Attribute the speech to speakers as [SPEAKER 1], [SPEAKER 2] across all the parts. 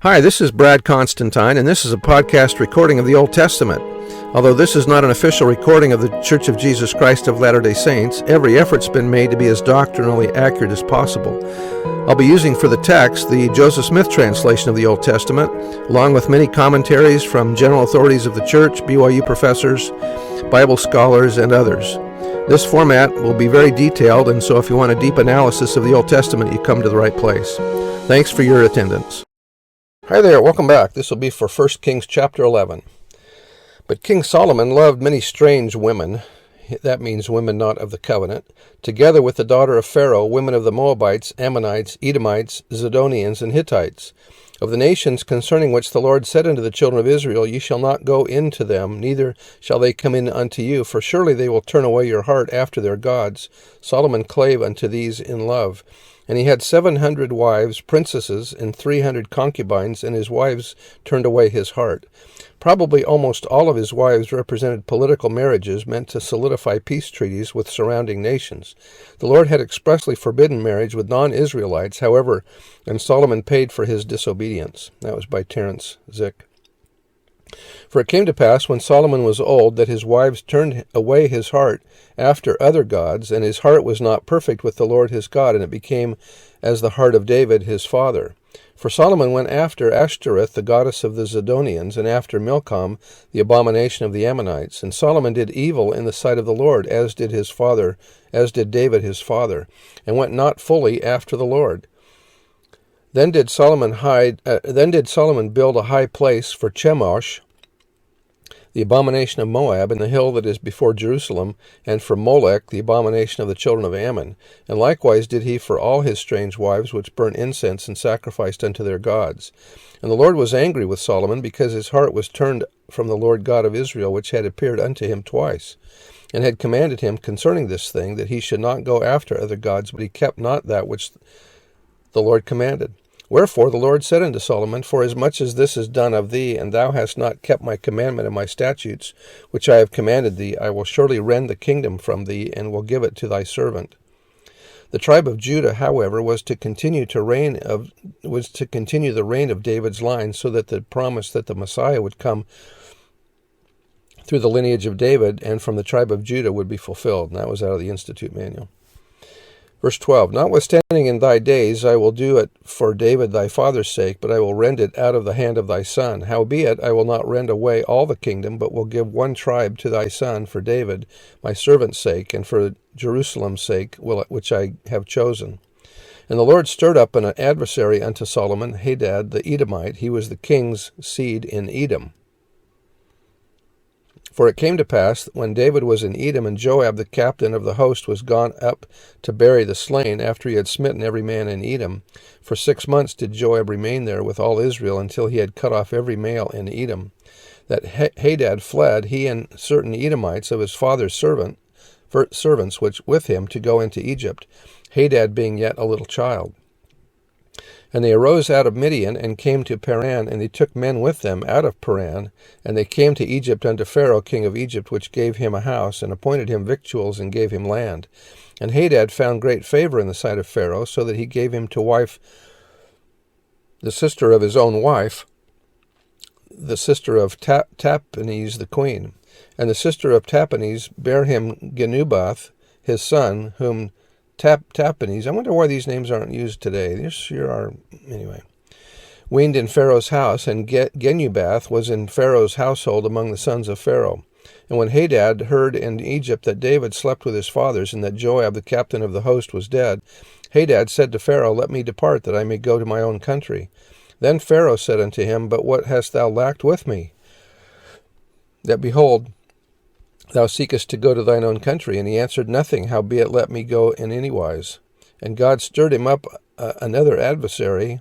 [SPEAKER 1] Hi, this is Brad Constantine, and this is a podcast recording of the Old Testament. Although this is not an official recording of the Church of Jesus Christ of Latter-day Saints, every effort's been made to be as doctrinally accurate as possible. I'll be using for the text the Joseph Smith translation of the Old Testament, along with many commentaries from general authorities of the Church, BYU professors, Bible scholars, and others. This format will be very detailed, and so if you want a deep analysis of the Old Testament, you come to the right place. Thanks for your attendance. Hi there, welcome back. This will be for 1 Kings chapter 11. But King Solomon loved many strange women, that means women not of the covenant, together with the daughter of Pharaoh, women of the Moabites, Ammonites, Edomites, Zidonians, and Hittites, of the nations concerning which the Lord said unto the children of Israel, Ye shall not go in to them, neither shall they come in unto you, for surely they will turn away your heart after their gods. Solomon clave unto these in love. And he had 700 wives, princesses, and 300 concubines, and his wives turned away his heart. Probably almost all of his wives represented political marriages meant to solidify peace treaties with surrounding nations. The Lord had expressly forbidden marriage with non-Israelites, however, and Solomon paid for his disobedience. That was by Terence Zick. For it came to pass, when Solomon was old, that his wives turned away his heart after other gods, and his heart was not perfect with the Lord his God, and it became as the heart of David his father. For Solomon went after Ashtoreth, the goddess of the Zidonians, and after Milcom, the abomination of the Ammonites. And Solomon did evil in the sight of the Lord, as did David his father, and went not fully after the Lord. Then did Solomon build a high place for Chemosh, the abomination of Moab, in the hill that is before Jerusalem, and for Molech, the abomination of the children of Ammon. And likewise did he for all his strange wives, which burnt incense and sacrificed unto their gods. And the Lord was angry with Solomon, because his heart was turned from the Lord God of Israel, which had appeared unto him twice, and had commanded him concerning this thing, that he should not go after other gods, but he kept not that which the Lord commanded. Wherefore the Lord said unto Solomon, Forasmuch as this is done of thee, and thou hast not kept my commandment and my statutes, which I have commanded thee, I will surely rend the kingdom from thee, and will give it to thy servant. The tribe of Judah, however, was to continue the reign of David's line, so that the promise that the Messiah would come through the lineage of David and from the tribe of Judah would be fulfilled. And that was out of the Institute Manual. Verse 12, Notwithstanding in thy days I will do it for David thy father's sake, but I will rend it out of the hand of thy son. Howbeit I will not rend away all the kingdom, but will give one tribe to thy son for David, my servant's sake, and for Jerusalem's sake, which I have chosen. And the Lord stirred up an adversary unto Solomon, Hadad the Edomite. He was the king's seed in Edom. For it came to pass, when David was in Edom, and Joab the captain of the host was gone up to bury the slain, after he had smitten every man in Edom, for 6 months did Joab remain there with all Israel, until he had cut off every male in Edom, that Hadad fled, he and certain Edomites of his father's servants which with him, to go into Egypt, Hadad being yet a little child. And they arose out of Midian, and came to Paran, and they took men with them out of Paran, and they came to Egypt unto Pharaoh king of Egypt, which gave him a house, and appointed him victuals, and gave him land. And Hadad found great favor in the sight of Pharaoh, so that he gave him to wife the sister of his own wife, the sister of Tahpenes the queen. And the sister of Tahpenes bare him Genubath, his son, whom Tahpenes, I wonder why these names aren't used today. They sure are, anyway. Weaned in Pharaoh's house, and Genubath was in Pharaoh's household among the sons of Pharaoh. And when Hadad heard in Egypt that David slept with his fathers, and that Joab the captain of the host was dead, Hadad said to Pharaoh, Let me depart, that I may go to my own country. Then Pharaoh said unto him, But what hast thou lacked with me? That, behold, thou seekest to go to thine own country. And he answered, Nothing, howbeit let me go in any wise. And God stirred him up another adversary,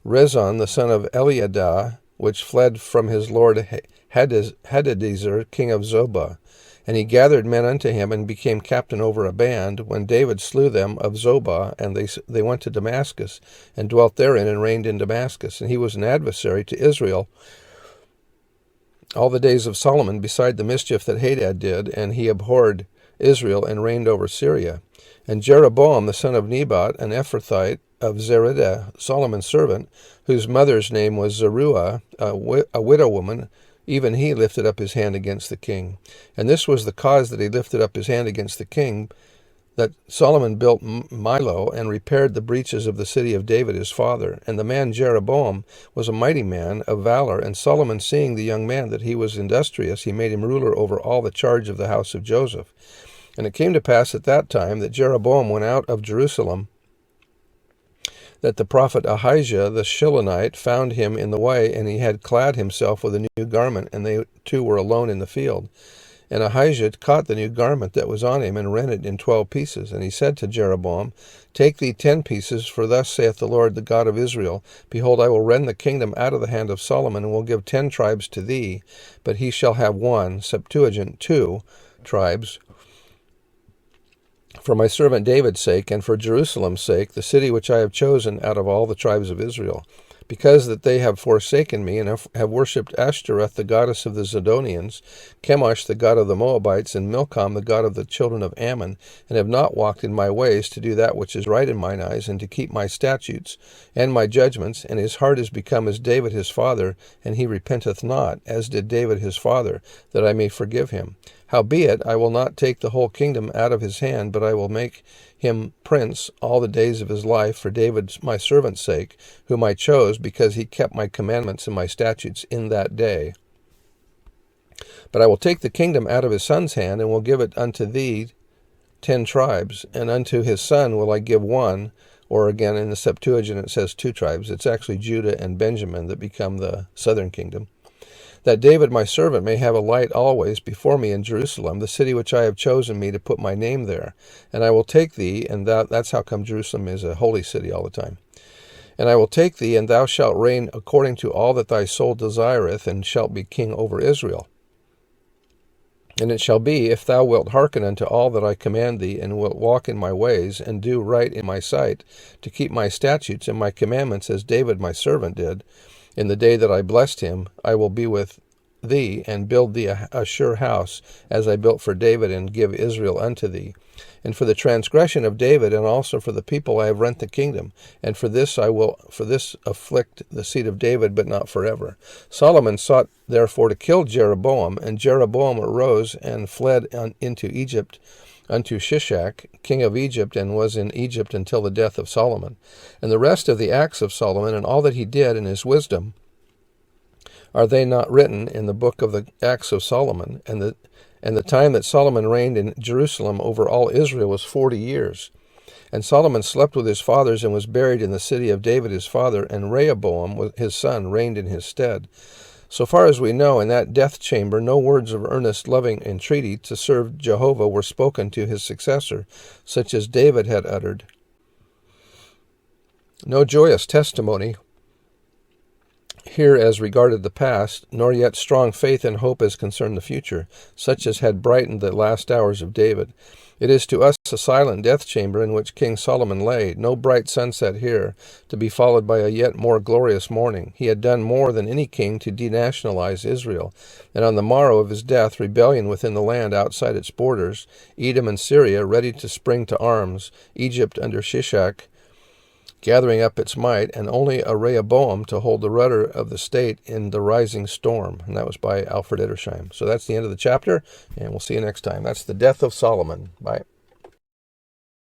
[SPEAKER 1] Rezon the son of Eliadah, which fled from his lord Hadadezer, king of Zobah. And he gathered men unto him, and became captain over a band, when David slew them of Zobah, and they went to Damascus, and dwelt therein, and reigned in Damascus. And he was an adversary to Israel all the days of Solomon, beside the mischief that Hadad did, and he abhorred Israel and reigned over Syria. And Jeroboam the son of Nebat, an Ephrathite of Zerida, Solomon's servant, whose mother's name was Zeruiah, a widow woman, even he lifted up his hand against the king. And this was the cause that he lifted up his hand against the king, that Solomon built Milo and repaired the breaches of the city of David his father. And the man Jeroboam was a mighty man of valor, and Solomon, seeing the young man that he was industrious, he made him ruler over all the charge of the house of Joseph. And it came to pass at that time that Jeroboam went out of Jerusalem, that the prophet Ahijah the Shilonite found him in the way, and he had clad himself with a new garment, and they two were alone in the field. And Ahijah caught the new garment that was on him, and rent it in 12 pieces. And he said to Jeroboam, Take thee 10 pieces, for thus saith the Lord, the God of Israel, Behold, I will rend the kingdom out of the hand of Solomon, and will give 10 tribes to thee, but he shall have 1, Septuagint 2 tribes, for my servant David's sake, and for Jerusalem's sake, the city which I have chosen out of all the tribes of Israel. Because that they have forsaken me, and have worshipped Ashtoreth, the goddess of the Zidonians, Chemosh, the god of the Moabites, and Milcom, the god of the children of Ammon, and have not walked in my ways, to do that which is right in mine eyes, and to keep my statutes and my judgments, and his heart is become as David his father, and he repenteth not, as did David his father, that I may forgive him. Howbeit, I will not take the whole kingdom out of his hand, but I will make him prince all the days of his life for David my servant's sake, whom I chose, because he kept my commandments and my statutes in that day. But I will take the kingdom out of his son's hand, and will give it unto thee 10 tribes, and unto his son will I give 1, or again in the Septuagint it says 2 tribes. It's actually Judah and Benjamin that become the southern kingdom. That David my servant may have a light always before me in Jerusalem, the city which I have chosen me to put my name there. And I will take thee, and that's how come Jerusalem is a holy city all the time. And I will take thee, and thou shalt reign according to all that thy soul desireth, and shalt be king over Israel. And it shall be, if thou wilt hearken unto all that I command thee, and wilt walk in my ways, and do right in my sight, to keep my statutes and my commandments as David my servant did, in the day that I blessed him, I will be with thee, and build thee a sure house, as I built for David, and give Israel unto thee. And for the transgression of David, and also for the people, I have rent the kingdom, and for this afflict the seed of David, but not forever. Solomon sought therefore to kill Jeroboam, and Jeroboam arose and fled into Egypt, unto Shishak, king of Egypt, and was in Egypt until the death of Solomon. And the rest of the acts of Solomon, and all that he did in his wisdom, are they not written in the book of the acts of Solomon? And the time that Solomon reigned in Jerusalem over all Israel was 40 years. And Solomon slept with his fathers, and was buried in the city of David his father, and Rehoboam his son reigned in his stead. So far as we know, in that death chamber no words of earnest loving entreaty to serve Jehovah were spoken to his successor, such as David had uttered. No joyous testimony here as regarded the past, nor yet strong faith and hope as concerned the future, such as had brightened the last hours of David. It is to us a silent death chamber in which King Solomon lay, no bright sunset here, to be followed by a yet more glorious morning. He had done more than any king to denationalize Israel, and on the morrow of his death, rebellion within the land outside its borders, Edom and Syria ready to spring to arms, Egypt under Shishak gathering up its might, and only a Rehoboam to hold the rudder of the state in the rising storm. And that was by Alfred Edersheim. So that's the end of the chapter, and we'll see you next time. That's the death of Solomon. Bye.